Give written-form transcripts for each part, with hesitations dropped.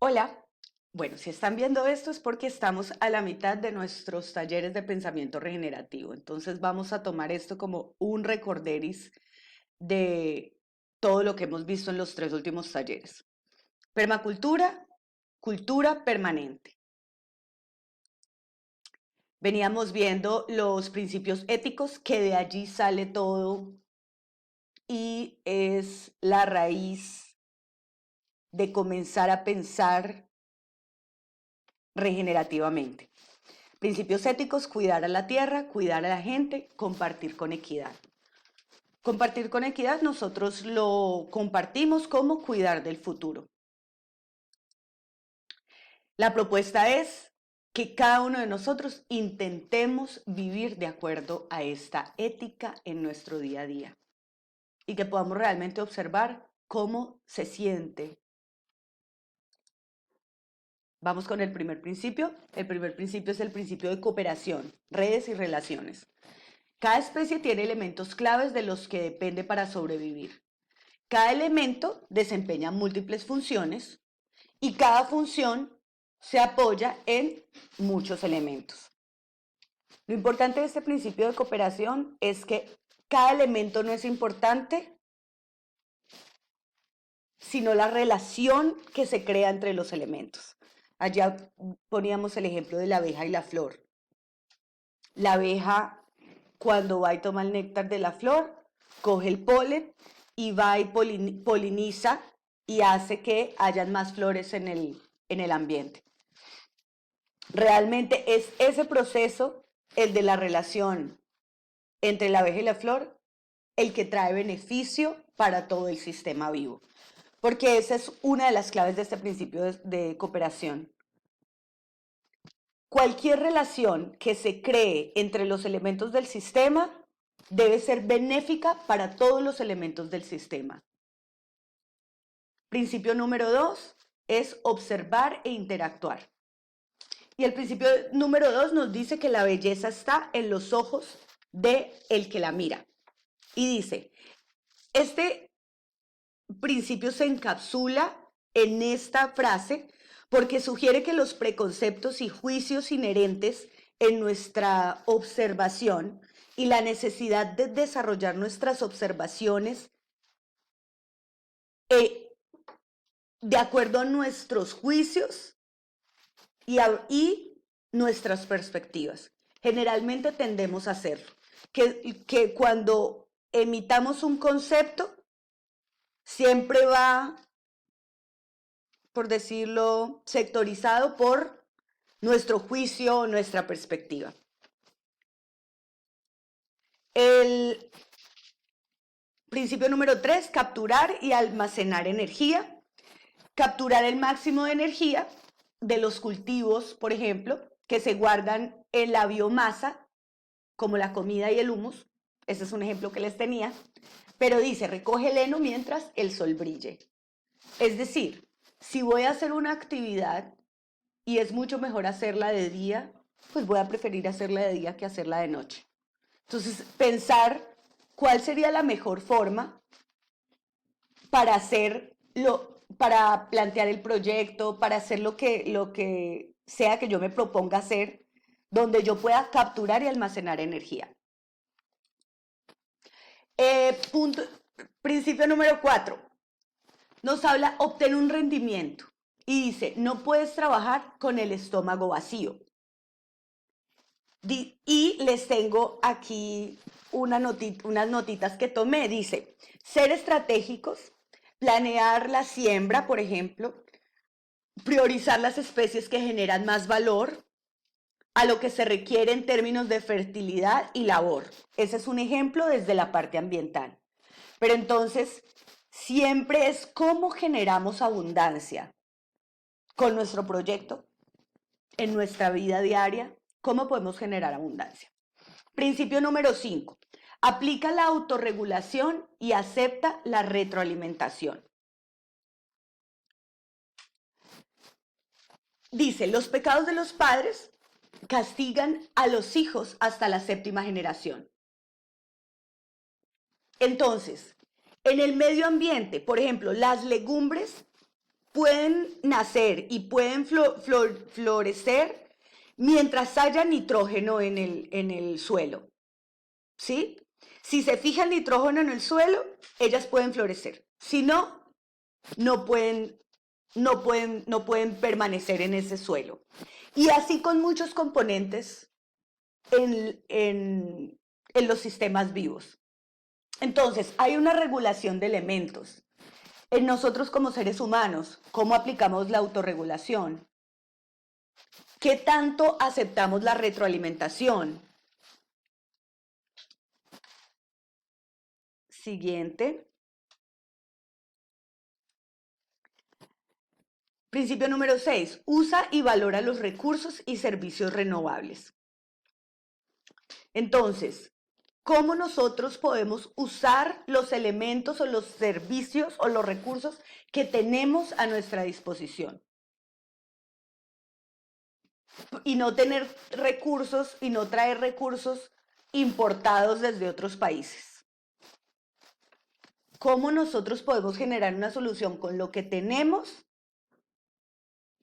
Hola, bueno, si están viendo esto es porque estamos a la mitad de nuestros talleres de pensamiento regenerativo. Entonces vamos a tomar esto como un recorderis de todo lo que hemos visto en los tres últimos talleres. Permacultura, cultura permanente. Veníamos viendo los principios éticos, que de allí sale todo y es la raíz de comenzar a pensar regenerativamente. Principios éticos: cuidar a la tierra, cuidar a la gente, compartir con equidad. Compartir con equidad nosotros lo compartimos como cuidar del futuro. La propuesta es que cada uno de nosotros intentemos vivir de acuerdo a esta ética en nuestro día a día y que podamos realmente observar cómo se siente. Vamos con el primer principio. El primer principio es el principio de cooperación, redes y relaciones. Cada especie tiene elementos claves de los que depende para sobrevivir. Cada elemento desempeña múltiples funciones y cada función se apoya en muchos elementos. Lo importante de este principio de cooperación es que cada elemento no es importante, sino la relación que se crea entre los elementos. Allá poníamos el ejemplo de la abeja y la flor. La abeja, cuando va y toma el néctar de la flor, coge el polen y va y poliniza y hace que hayan más flores en el ambiente. Realmente es ese proceso, el de la relación entre la abeja y la flor, el que trae beneficio para todo el sistema vivo. Porque esa es una de las claves de este principio de cooperación. Cualquier relación que se cree entre los elementos del sistema debe ser benéfica para todos los elementos del sistema. Principio número 2 es observar e interactuar. Y el principio número 2 nos dice que la belleza está en los ojos del que la mira. Y dice, este principio se encapsula en esta frase porque sugiere que los preconceptos y juicios inherentes en nuestra observación y la necesidad de desarrollar nuestras observaciones de acuerdo a nuestros juicios y nuestras perspectivas. Generalmente tendemos a hacerlo. Que cuando emitamos un concepto, siempre va, por decirlo, sectorizado por nuestro juicio o nuestra perspectiva. El principio número 3, capturar y almacenar energía. Capturar el máximo de energía de los cultivos, por ejemplo, que se guardan en la biomasa, como la comida y el humus. Ese es un ejemplo que les tenía. Pero dice, recoge el heno mientras el sol brille. Es decir, si voy a hacer una actividad y es mucho mejor hacerla de día, pues voy a preferir hacerla de día que hacerla de noche. Entonces, pensar cuál sería la mejor forma para para plantear el proyecto, para hacer lo que sea que yo me proponga hacer, donde yo pueda capturar y almacenar energía. Principio número 4. Nos habla obtener un rendimiento y dice, no puedes trabajar con el estómago vacío. Y les tengo aquí unas notitas que tomé. Dice, ser estratégicos, planear la siembra, por ejemplo, priorizar las especies que generan más valor a lo que se requiere en términos de fertilidad y labor. Ese es un ejemplo desde la parte ambiental. Pero entonces, siempre es cómo generamos abundancia con nuestro proyecto, en nuestra vida diaria, cómo podemos generar abundancia. Principio número 5. Aplica la autorregulación y acepta la retroalimentación. Dice, los pecados de los padres castigan a los hijos hasta la 7ª generación. Entonces, en el medio ambiente, por ejemplo, las legumbres pueden nacer y pueden florecer mientras haya nitrógeno en el suelo, ¿sí? Si se fija el nitrógeno en el suelo, ellas pueden florecer. Si no, no pueden permanecer en ese suelo. Y así con muchos componentes en los sistemas vivos. Entonces, hay una regulación de elementos. En nosotros como seres humanos, ¿cómo aplicamos la autorregulación? ¿Qué tanto aceptamos la retroalimentación? Siguiente. Principio número 6. Usa y valora los recursos y servicios renovables. Entonces, ¿cómo nosotros podemos usar los elementos o los servicios o los recursos que tenemos a nuestra disposición? Y no tener recursos y no traer recursos importados desde otros países. ¿Cómo nosotros podemos generar una solución con lo que tenemos,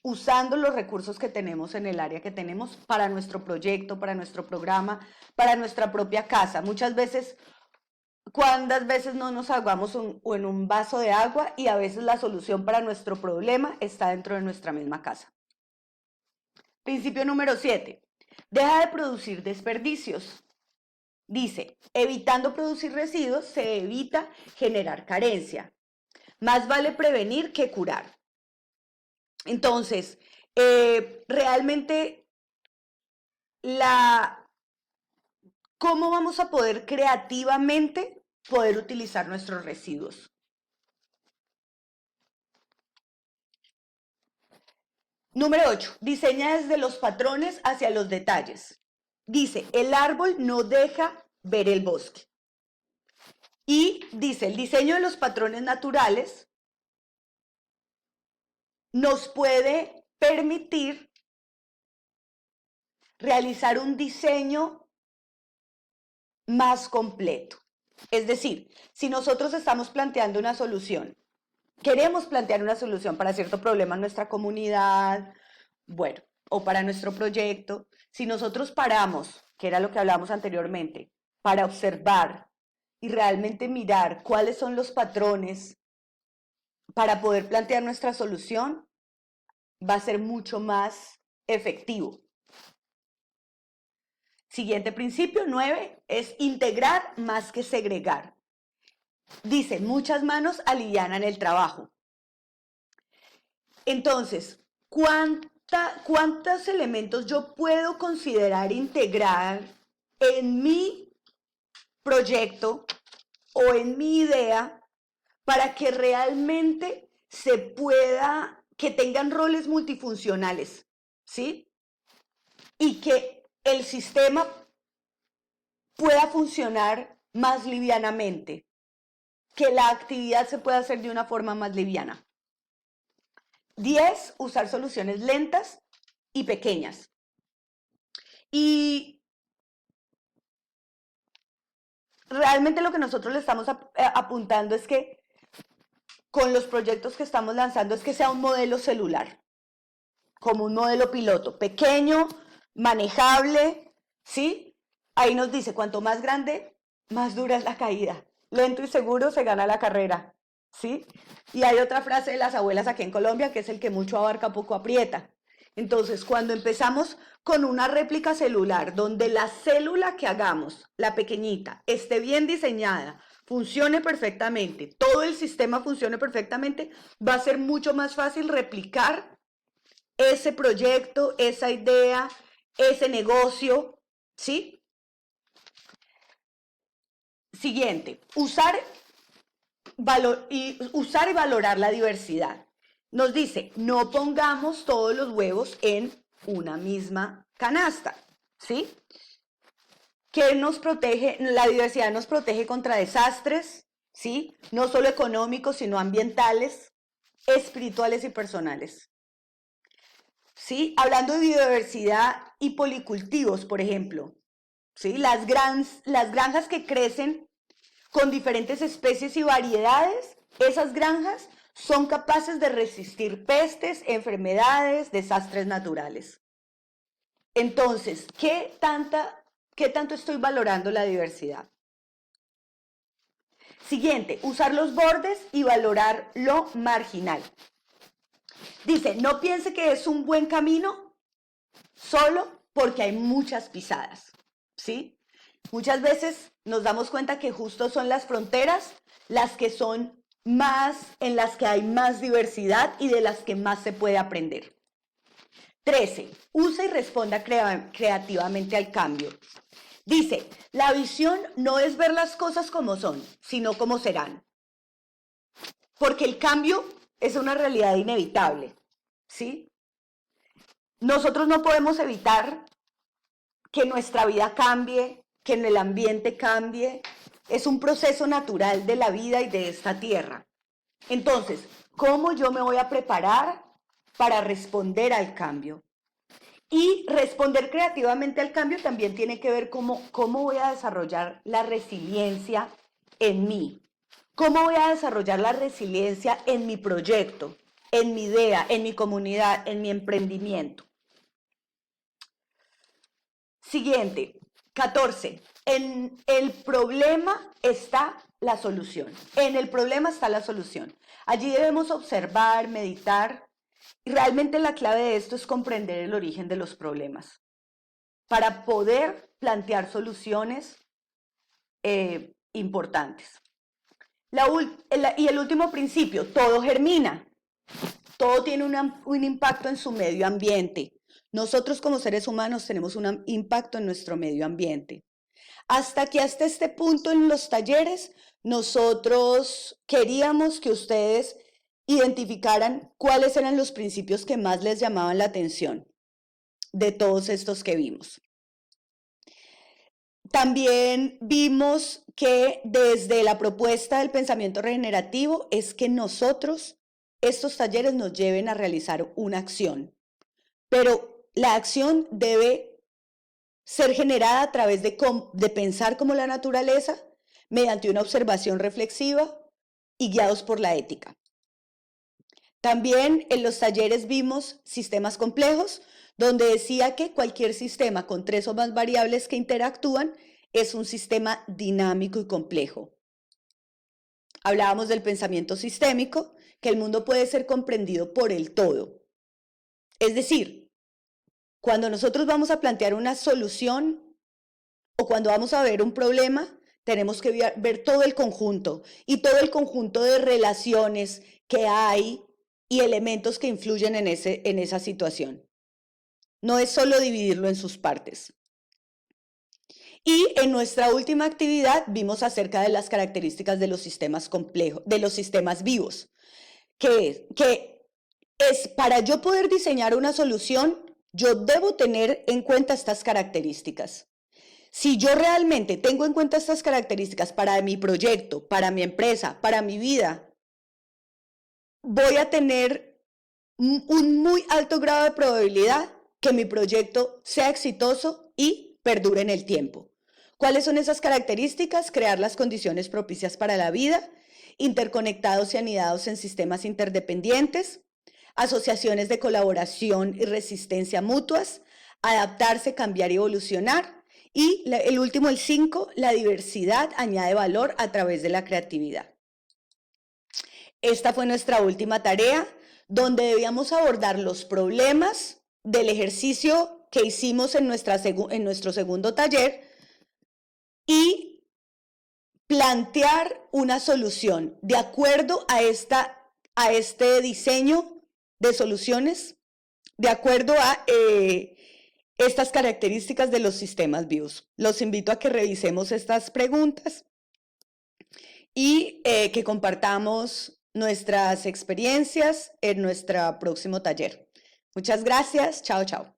usando los recursos que tenemos en el área que tenemos para nuestro proyecto, para nuestro programa, para nuestra propia casa? Muchas veces, ¿cuántas veces no nos ahogamos en un vaso de agua y a veces la solución para nuestro problema está dentro de nuestra misma casa? Principio número 7. Deja de producir desperdicios. Dice, evitando producir residuos se evita generar carencia. Más vale prevenir que curar. Entonces, realmente, ¿cómo vamos a poder creativamente poder utilizar nuestros residuos? Número 8. Diseña desde los patrones hacia los detalles. Dice, el árbol no deja ver el bosque. Y dice, el diseño de los patrones naturales nos puede permitir realizar un diseño más completo. Es decir, si nosotros estamos planteando una solución, queremos plantear una solución para cierto problema en nuestra comunidad, bueno, o para nuestro proyecto, si nosotros paramos, que era lo que hablábamos anteriormente, para observar y realmente mirar cuáles son los patrones para poder plantear nuestra solución, va a ser mucho más efectivo. Siguiente principio, 9, es integrar más que segregar. Dice, muchas manos alivianan el trabajo. Entonces, ¿cuántos elementos yo puedo considerar integrar en mi proyecto o en mi idea para que realmente que tengan roles multifuncionales, ¿sí? Y que el sistema pueda funcionar más livianamente, que la actividad se pueda hacer de una forma más liviana. 10, usar soluciones lentas y pequeñas. Y realmente lo que nosotros le estamos apuntando es que con los proyectos que estamos lanzando es que sea un modelo celular, como un modelo piloto, pequeño, manejable, ¿sí? Ahí nos dice, cuanto más grande, más dura es la caída. Lento y seguro se gana la carrera, ¿sí? Y hay otra frase de las abuelas aquí en Colombia, que es el que mucho abarca, poco aprieta. Entonces, cuando empezamos con una réplica celular, donde la célula que hagamos, la pequeñita, esté bien diseñada, funcione perfectamente, todo el sistema funcione perfectamente, va a ser mucho más fácil replicar ese proyecto, esa idea, ese negocio, ¿sí? Siguiente, usar y valorar la diversidad. Nos dice, no pongamos todos los huevos en una misma canasta, ¿sí? ¿Qué nos protege? La diversidad nos protege contra desastres, ¿sí? No solo económicos, sino ambientales, espirituales y personales. ¿Sí? Hablando de biodiversidad y policultivos, por ejemplo, ¿sí? Las granjas que crecen con diferentes especies y variedades, esas granjas son capaces de resistir pestes, enfermedades, desastres naturales. Entonces, ¿qué tanto estoy valorando la diversidad? Siguiente, usar los bordes y valorar lo marginal. Dice, no piense que es un buen camino solo porque hay muchas pisadas, ¿sí? Muchas veces nos damos cuenta que justo son las fronteras las que son más, en las que hay más diversidad y de las que más se puede aprender. 13. Usa y responda creativamente al cambio. Dice, la visión no es ver las cosas como son, sino como serán. Porque el cambio es una realidad inevitable, ¿sí? Nosotros no podemos evitar que nuestra vida cambie, que el ambiente cambie. Es un proceso natural de la vida y de esta tierra. Entonces, ¿cómo yo me voy a preparar para responder al cambio? Y responder creativamente al cambio también tiene que ver cómo voy a desarrollar la resiliencia en mí. ¿Cómo voy a desarrollar la resiliencia en mi proyecto, en mi idea, en mi comunidad, en mi emprendimiento? Siguiente, 14. En el problema está la solución. En el problema está la solución. Allí debemos observar, meditar. Y realmente la clave de esto es comprender el origen de los problemas para poder plantear soluciones importantes. Y el último principio, todo germina. Todo tiene un impacto en su medio ambiente. Nosotros como seres humanos tenemos un impacto en nuestro medio ambiente. Hasta este punto en los talleres, nosotros queríamos que ustedes identificaran cuáles eran los principios que más les llamaban la atención de todos estos que vimos. También vimos que desde la propuesta del pensamiento regenerativo es que estos talleres nos lleven a realizar una acción, pero la acción debe ser generada a través de pensar como la naturaleza, mediante una observación reflexiva y guiados por la ética. También en los talleres vimos sistemas complejos, donde decía que cualquier sistema con 3 o más variables que interactúan es un sistema dinámico y complejo. Hablábamos del pensamiento sistémico, que el mundo puede ser comprendido por el todo. Es decir, cuando nosotros vamos a plantear una solución o cuando vamos a ver un problema, tenemos que ver todo el conjunto y todo el conjunto de relaciones que hay y elementos que influyen en esa situación. No es solo dividirlo en sus partes. Y en nuestra última actividad vimos acerca de las características de los sistemas complejos, de los sistemas vivos, que es para yo poder diseñar una solución, yo debo tener en cuenta estas características. Si yo realmente tengo en cuenta estas características para mi proyecto, para mi empresa, para mi vida, voy a tener un muy alto grado de probabilidad que mi proyecto sea exitoso y perdure en el tiempo. ¿Cuáles son esas características? Crear las condiciones propicias para la vida, interconectados y anidados en sistemas interdependientes, asociaciones de colaboración y resistencia mutuas, adaptarse, cambiar y evolucionar. Y el último, el 5, la diversidad añade valor a través de la creatividad. Esta fue nuestra última tarea, donde debíamos abordar los problemas del ejercicio que hicimos en nuestro segundo taller y plantear una solución de acuerdo a este diseño de soluciones, de acuerdo a estas características de los sistemas vivos. Los invito a que revisemos estas preguntas y que compartamos nuestras experiencias en nuestro próximo taller. Muchas gracias. Chao, chao.